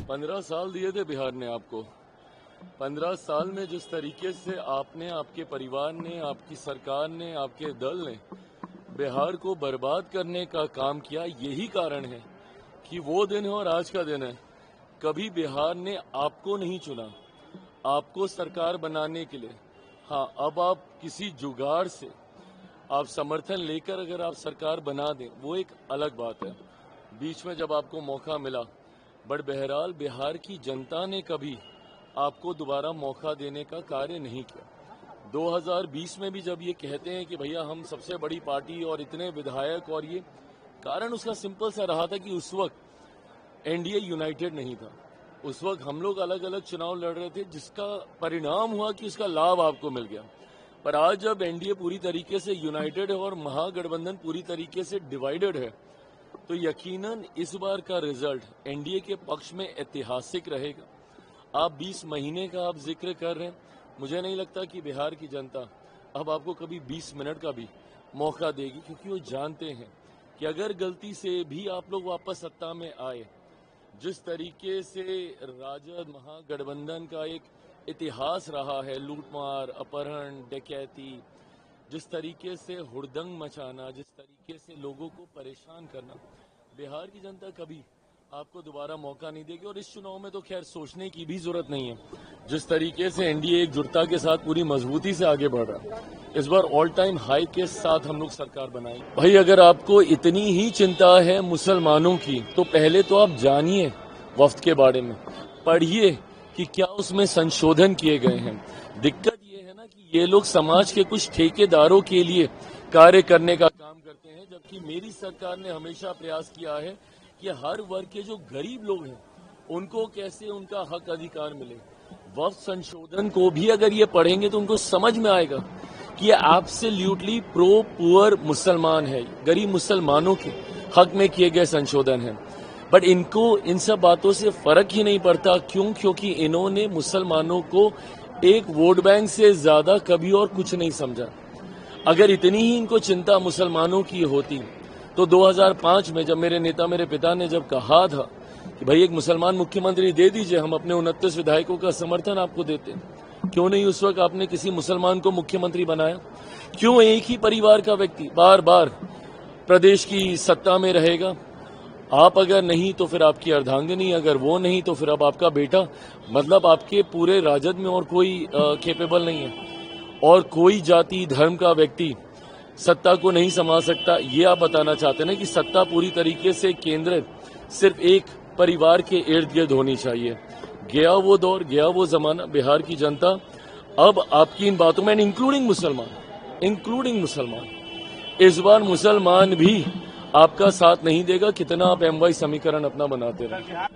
15 साल दिए थे बिहार ने आपको। 15 साल में जिस तरीके से आपने, आपके परिवार ने, आपकी सरकार ने, आपके दल ने बिहार को बर्बाद करने का काम किया, यही कारण है कि वो दिन है और आज का दिन है। कभी बिहार ने आपको नहीं चुना, आपको सरकार बनाने के लिए। हाँ, अब आप किसी जुगाड़ से आप समर्थन लेकर अगर आप सरकार बना दें, वो एक अलग बात है। बीच में जब आपको मौका मिला, बट बहरहाल बिहार की जनता ने कभी आपको दोबारा मौका देने का कार्य नहीं किया। 2020 में भी जब ये कहते हैं कि भैया हम सबसे बड़ी पार्टी और इतने विधायक, और ये कारण उसका सिंपल सा रहा था कि उस वक्त एनडीए यूनाइटेड नहीं था। उस वक्त हम लोग अलग अलग चुनाव लड़ रहे थे, जिसका परिणाम हुआ कि उसका लाभ आपको मिल गया। पर आज जब एनडीए पूरी तरीके से यूनाइटेड है और महागठबंधन पूरी तरीके से डिवाइडेड है, तो यकीनन इस बार का रिजल्ट एनडीए के पक्ष में ऐतिहासिक रहेगा। आप 20 महीने का आप जिक्र कर रहे हैं, मुझे नहीं लगता कि बिहार की जनता अब आपको कभी 20 मिनट का भी मौका देगी, क्योंकि वो जानते हैं कि अगर गलती से भी आप लोग वापस सत्ता में आए, जिस तरीके से राजद महागठबंधन का एक इतिहास रहा है, लूटमार, अपहरण, डकैती, जिस तरीके से हुड़दंग मचाना, जिस तरीके से लोगों को परेशान करना, बिहार की जनता कभी आपको दोबारा मौका नहीं देगी। और इस चुनाव में तो खैर सोचने की भी जरूरत नहीं है। जिस तरीके से एनडीए एकजुटता के साथ पूरी मजबूती से आगे बढ़ रहा है, इस बार ऑल टाइम हाई के साथ हम लोग सरकार बनाएंगे। भाई, अगर आपको इतनी ही चिंता है मुसलमानों की, तो पहले तो आप जानिए वफ्द के बारे में, पढ़िए कि क्या उसमें संशोधन किए गए हैं। दिक्कत ये है ना कि ये लोग समाज के कुछ ठेकेदारों के लिए कार्य करने का काम करते हैं, जबकि मेरी सरकार ने हमेशा प्रयास किया है कि हर वर्ग के जो गरीब लोग हैं उनको कैसे उनका हक अधिकार मिले। वक्फ संशोधन को भी अगर ये पढ़ेंगे तो उनको समझ में आएगा कि ये एब्सोल्युटली प्रो पुअर मुसलमान है, गरीब मुसलमानों के हक में किए गए संशोधन हैं। बट इनको इन सब बातों से फर्क ही नहीं पड़ता। क्यों? क्योंकि इन्होंने मुसलमानों को एक वोट बैंक से ज्यादा कभी और कुछ नहीं समझा। अगर इतनी ही इनको चिंता मुसलमानों की होती तो 2005 में जब मेरे नेता, मेरे पिता ने जब कहा था कि भाई एक मुसलमान मुख्यमंत्री दे दीजिए, हम अपने 29 विधायकों का समर्थन आपको देते, क्यों नहीं उस वक्त आपने किसी मुसलमान को मुख्यमंत्री बनाया? क्यों एक ही परिवार का व्यक्ति बार बार प्रदेश की सत्ता में रहेगा? आप अगर नहीं तो फिर आपकी अर्धांगिनी, अगर वो नहीं तो फिर अब आपका बेटा। मतलब आपके पूरे राजद में और कोई कैपेबल नहीं है, और कोई जाति धर्म का व्यक्ति सत्ता को नहीं संभाल सकता। ये आप बताना चाहते हैं कि सत्ता पूरी तरीके से केंद्रित सिर्फ एक परिवार के इर्द गिर्द होनी चाहिए। गया वो दौर, गया वो जमाना। बिहार की जनता अब आपकी इन बातों में, इंक्लूडिंग मुसलमान, इस बार मुसलमान भी आपका साथ नहीं देगा, कितना आप एमवाई समीकरण अपना बनाते रहे।